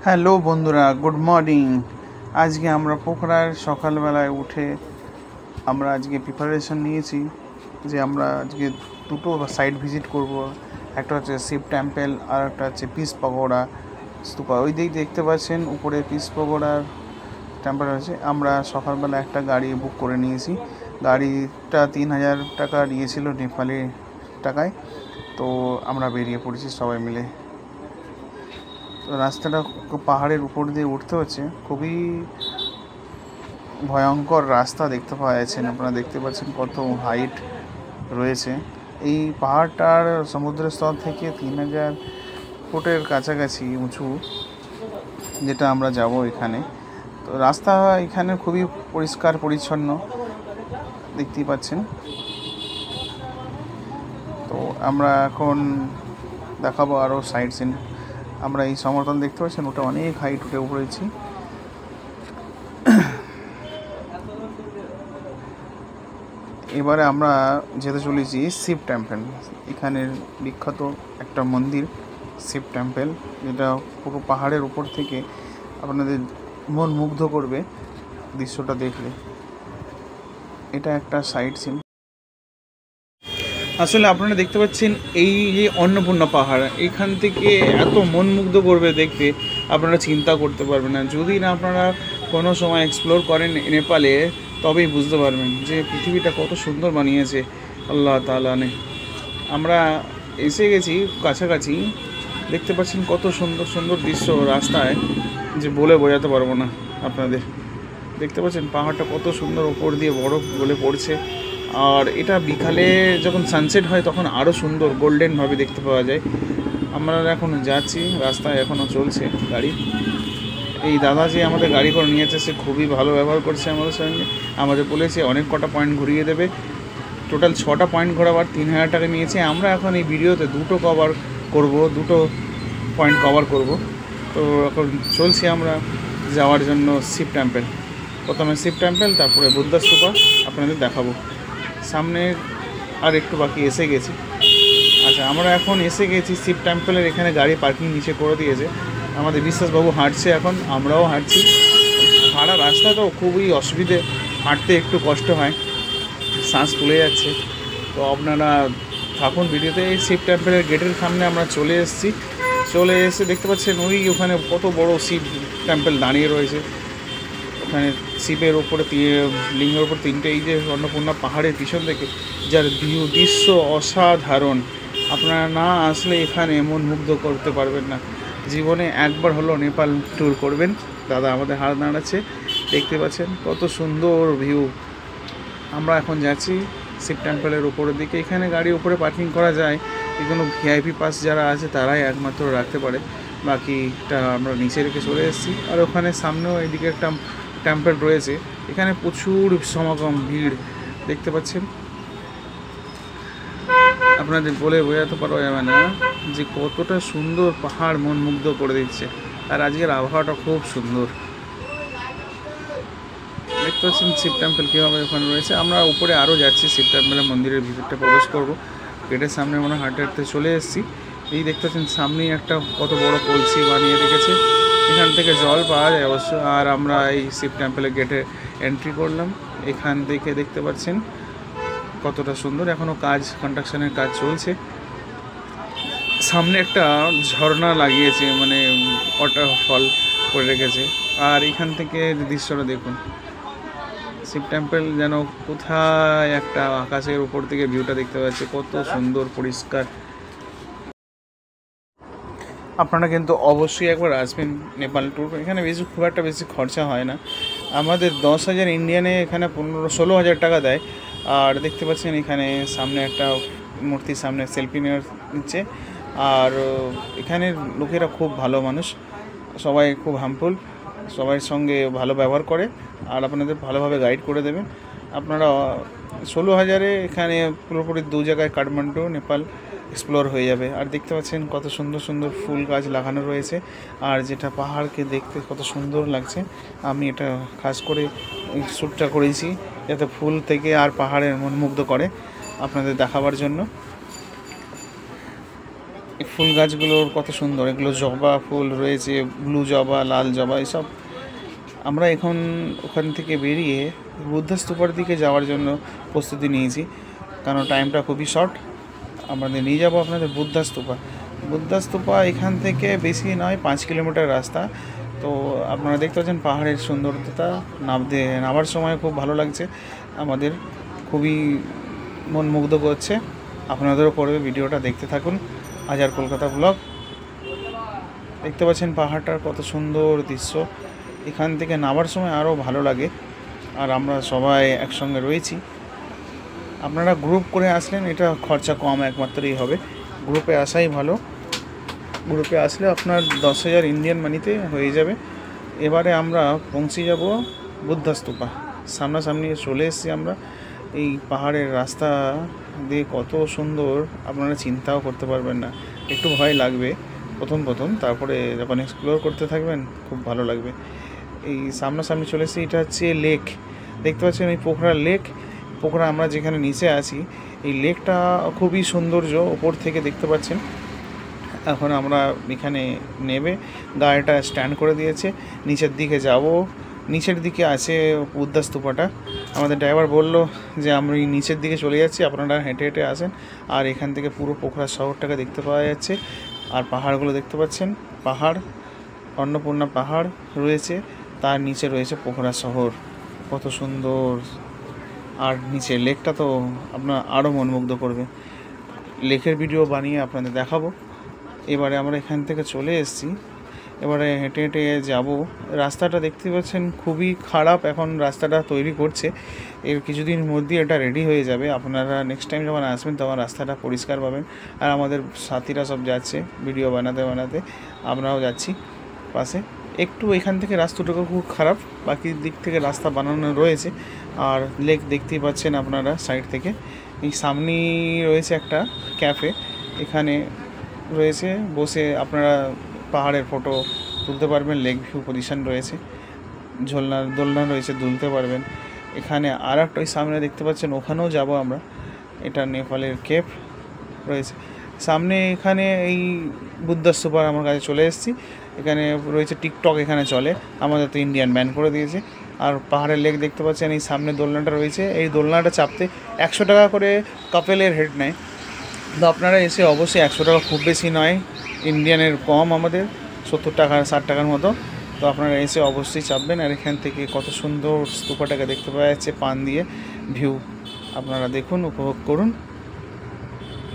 Hello বন্ধুরা, good morning. আজকে আমরা পোখরার সকালবেলায় উঠে আমরা আজকে প্রিপারেশন নিয়েছি যে আমরা আজকে দুটো সাইট ভিজিট করব। একটা হচ্ছে শিব টেম্পল আর একটা হচ্ছে পিস পকোড়া স্তূপা। ওই দিক দেখতে পাচ্ছেন উপরে পিস পকোড়ার টেম্পল আছে। আমরা সকালবেলা একটা গাড়ি বুক করে নিয়েছি। গাড়িটা 3,000 টাকা নিয়েছিল নেপালি টাকায়। তো আমরা বেরিয়ে পড়েছি সবাই মিলে। রাস্তাটা পাহাড়ের উপর দিয়ে উঠতে হচ্ছে, খুবই ভয়ঙ্কর রাস্তা দেখতে পাওয়া যাচ্ছে। আপনারা দেখতে পাচ্ছেন কত হাইট রয়েছে। এই পাহাড়টার সমুদ্রের স্তর থেকে 3,000 ফুটের কাছাকাছি উঁচু, যেটা আমরা যাব এখানে। তো রাস্তা এখানে খুবই পরিষ্কার পরিচ্ছন্ন দেখতেই পাচ্ছেন। তো আমরা এখন দেখাবো আরও সাইড সিন। আমরা এই সমতল দেখতে পাচ্ছেন, ওটা অনেক হাইট উঠে পড়েছি। এবারে আমরা যেতে চলেছি শিব টেম্পল। এখানের বিখ্যাত একটা মন্দির শিব টেম্পল, যেটা পুরো পাহাড়ের উপর থেকে আপনাদের মন মুগ্ধ করবে দৃশ্যটা দেখলে। এটা একটা সাইট সিন। আসলে আপনারা দেখতে পাচ্ছেন এই যে অন্নপূর্ণা পাহাড়, এখান থেকে এত মন মুগ্ধ করবে দেখতে, আপনারা চিন্তা করতে পারবেন না। যদি না আপনারা কোনো সময় এক্সপ্লোর করেন নেপালে, তবেই বুঝতে পারবেন যে পৃথিবীটা কত সুন্দর বানিয়েছে আল্লাহ তাআলা। আমরা এসে গেছি কাছাকাছি, দেখতে পাচ্ছেন কত সুন্দর সুন্দর দৃশ্য রাস্তায়, যে বলে বোঝাতে পারবো না আপনাদের। দেখতে পাচ্ছেন পাহাড়টা কত সুন্দর, ওপর দিয়ে বরফ গলে পড়ছে। আর এটা বিকালে যখন সানসেট হয় তখন আরও সুন্দর গোল্ডেনভাবে দেখতে পাওয়া যায়। আমরা এখন যাচ্ছি, রাস্তায় এখনও চলছে গাড়ি। এই দাদা যে আমাদের গাড়ি করে নিয়েছে, সে খুবই ভালো ব্যবহার করছে আমাদের সঙ্গে। আমাদের বলেছে অনেক কটা পয়েন্ট ঘুরিয়ে দেবে। টোটাল 6টা পয়েন্ট ঘোরাবার 3,000 টাকা নিয়েছে। আমরা এখন এই ভিডিওতে দুটো পয়েন্ট কভার করব। তো এখন চলছি আমরা যাওয়ার জন্য শিব টেম্পল। প্রথমে শিব টেম্পল, তারপরে বুদ্ধ স্তূপা আপনাদের দেখাবো। সামনে আর একটু বাকি, এসে গেছি। আচ্ছা, আমরা এখন এসে গেছি শিব টেম্পলের এখানে। গাড়ি পার্কিং নিচে করে দিয়েছে। আমাদের বিশ্বাসবাবু হাঁটছে, এখন আমরাও হাঁটছি। ভাড়া রাস্তা তো খুবই অসুবিধে, হাঁটতে একটু কষ্ট হয়, শ্বাস ফুলে যাচ্ছে। তো আপনারা থাকুন ভিডিওতে। এই শিব টেম্পলের গেটের সামনে আমরা চলে এসে দেখতে পাচ্ছেন ওখানে কত বড় শিব টেম্পল দাঁড়িয়ে রয়েছে। ওখানে শিবের ওপরে লিঙ্গের ওপর 3টে, এই যে অন্নপূর্ণা পাহাড়ের পিছন থেকে যার দৃশ্য অসাধারণ। আপনারা না আসলে এখানে মন মুগ্ধ করতে পারবেন না। জীবনে একবার হলো নেপাল ট্যুর করবেন। দাদা আমাদের হাত দাঁড়াচ্ছে, দেখতে পাচ্ছেন কত সুন্দর ভিউ। আমরা এখন যাচ্ছি শিব টেম্পলের উপরের দিকে। এখানে গাড়ি উপরে পার্কিং করা যায়, এগুলো ভিআইপি পাস যারা আছে তারাই একমাত্র রাখতে পারে। বাকিটা আমরা নিচে রেখে চলে এসেছি। আর ওখানে সামনেও এইদিকে একটা টেম্পল রয়েছে। এখানে প্রচুর সমাগম, ভিড় দেখতে পাচ্ছেন। আপনাদের বলে বোঝাতে পারা যাবে না যে কতটা সুন্দর পাহাড় মন মুগ্ধ করে দিচ্ছে। আর আজকের আবহাওয়াটা খুব সুন্দর। দেখতে পাচ্ছেন শিব টেম্পল কীভাবে ওখানে রয়েছে। আমরা উপরে আরও যাচ্ছি, শিব টেম্পলের মন্দিরের ভিতরটা প্রবেশ করব। গেটের সামনে আমরা হাঁটতে হাঁটতে চলে এসেছি। এই দেখতে পাচ্ছেন সামনেই একটা কত বড় কলসি বানিয়ে রেখেছে, এখান থেকে জল পাওয়া যায় অবশ্য। আর আমরা এই শিব টেম্পলের গেটে এন্ট্রি করলাম। এখান থেকে দেখতে পাচ্ছেন কতটা সুন্দর। এখনও কনস্ট্রাকশনের কাজ চলছে। সামনে একটা ঝর্ণা লাগিয়েছে, মানে ওয়াটারফল করে রেখেছে। আর এখান থেকে দৃশ্যটা দেখুন, শিব টেম্পল যেন কোথায় একটা আকাশের উপর থেকে ভিউটা দেখতে পাচ্ছি, কত সুন্দর পরিষ্কার। আপনারা কিন্তু অবশ্যই একবার আসবেন নেপাল ট্যুর। এখানে খুব একটা বেশি খরচা হয় না। আমাদের 10,000 ইন্ডিয়ানে এখানে 16,000 টাকা দেয়। আর দেখতে পাচ্ছেন এখানে সামনে একটা মূর্তির সামনে সেলফি নিচ্ছে। আর এখানের লোকেরা খুব ভালো মানুষ, সবাই খুব হার্মফুল, সবার সঙ্গে ভালো ব্যবহার করে। আর আপনাদের ভালোভাবে গাইড করে দেবেন। আপনারা 16,000-এ এখানে পুরোপুরি 2 জায়গায় কাঠমান্ডু নেপাল এক্সপ্লোর হয়ে যাবে। আর দেখতে পাচ্ছেন কত সুন্দর সুন্দর ফুল গাছ লাগানো রয়েছে। আর যেটা পাহাড়কে দেখতে কত সুন্দর লাগছে। আমি এটা খাস করে শ্যুটটা করেছি যাতে ফুল থেকে আর পাহাড়ের মন মুগ্ধ করে, আপনাদের দেখাবার জন্য। এই ফুল গাছগুলোর কত সুন্দর, এগুলো জবা ফুল রয়েছে, ব্লু জবা, লাল জবা, এসব। আমরা এখন ওখান থেকে বেরিয়ে বুদ্ধা স্তূপার দিকে যাওয়ার জন্য প্রস্তুতি নিয়েছি, কারণ টাইমটা খুবই শর্ট। আমাদের নিয়ে যাবো আপনাদের বুদ্ধা স্তূপা। বুদ্ধা স্তূপা এখান থেকে বেশি নয়, 5 কিলোমিটার রাস্তা। তো আপনারা দেখতে পাচ্ছেন পাহাড়ের সুন্দরতা, নামার সময় খুব ভালো লাগছে আমাদের, খুবই মন মুগ্ধ করছে। আপনাদেরও করবে, ভিডিওটা দেখতে থাকুন। হাজার কলকাতা ব্লগ। দেখতে পাচ্ছেন পাহাড়টার কত সুন্দর দৃশ্য, এখান থেকে নামার সময় আরও ভালো লাগে। আর আমরা সবাই একসঙ্গে রয়েছি। আপনারা গ্রুপ করে আসলেন, এটা খরচা কম একমাত্রই হবে, গ্রুপে আসাই ভালো। গ্রুপে আসলে আপনার 10,000 ইন্ডিয়ান মানিতে হয়ে যাবে। এবারে আমরা পৌঁছে যাব বুদ্ধা স্তূপা। সামনাসামনি চলে এসেছি আমরা। এই পাহাড়ের রাস্তা দিয়ে কত সুন্দর, আপনারা চিন্তাও করতে পারবেন না। একটু ভয় লাগবে প্রথম, তারপরে যখন এক্সপ্লোর করতে থাকবেন খুব ভালো লাগবে। এই সামনাসামনি চলে এসেছি, এটা হচ্ছে লেক। দেখতে পাচ্ছেন এই পোখরা লেক। পোখরা আমরা যেখানে নিচে আছি, এই লেকটা খুবই সৌন্দর্য ওপর থেকে দেখতে পাচ্ছেন। এখন আমরা এখানে নেবে গাড়িটা স্ট্যান্ড করে দিয়েছে, নিচের দিকে যাব। নিচের দিকে আছে বুদ্ধা স্তূপাটা। আমাদের ড্রাইভার বলল যে আমরা নিচের দিকে চলে যাচ্ছি, আপনারা হেঁটে হেঁটে আসেন। আর এখান থেকে পুরো পোখরা শহরটাকে দেখতে পাওয়া যাচ্ছে। আর পাহাড়গুলো দেখতে পাচ্ছেন, পাহাড়, অন্নপূর্ণা পাহাড় রয়েছে, তার নিচে রয়েছে পোখরা শহর। কত সুন্দর। আর নিচে লেকটা তো আপনার আরও মনমুগ্ধ করবে। লেকের ভিডিও বানিয়ে আপনাদের দেখাবো। এবারে আমরা এখান থেকে চলে এসেছি, এবারে হেঁটে হেঁটে যাব। রাস্তাটা দেখতে পাচ্ছেন খুবই খারাপ, এখন রাস্তাটা তৈরি করছে। এর কিছুদিন মধ্যে এটা রেডি হয়ে যাবে। আপনারা নেক্সট টাইম যখন আসবেন তখন রাস্তাটা পরিষ্কার পাবেন। আর আমাদের সাথীরা সব যাচ্ছে ভিডিও বানাতে বানাতে, আমরাও যাচ্ছি পাশে। একটু এখান থেকে রাস্তাটুকু খুব খারাপ, বাকি দিক থেকে রাস্তা বানানো রয়েছে। আর লেক দেখতেই পাচ্ছেন আপনারা সাইড থেকে। এই সামনেই রয়েছে একটা ক্যাফে, এখানে রয়েছে বসে আপনারা পাহাড়ের ফটো তুলতে পারবেন। লেক ভিউ পজিশন রয়েছে, দোলনা রয়েছে, দুলতে পারবেন। এখানে আর একটা ওই সামনে দেখতে পাচ্ছেন, ওখানেও যাব আমরা। এটা নেপালের কেপ রয়েছে সামনে। এখানে এই বুদ্ধা স্তূপার আমার কাছে চলে এসেছি। এখানে রয়েছে টিকটক, এখানে চলে, আমাদের তো ইন্ডিয়ান ব্যান করে দিয়েছে। আর পাহাড়ের লেক দেখতে পাচ্ছেন, এই সামনে দোলনাটা রয়েছে। এই দোলনাটা চাপতে 100 টাকা করে কাপেলের হেড নেয়। তো আপনারা এসে অবশ্যই 100 টাকা খুব বেশি নয়, ইন্ডিয়ানের কম, আমাদের 70 টাকা 60 টাকার মতো। তো আপনারা এসে অবশ্যই চাপবেন। আর এখান থেকে কত সুন্দর স্তূপাটাকে দেখতে পাওয়া যাচ্ছে, পান দিয়ে ভিউ। আপনারা দেখুন, উপভোগ করুন।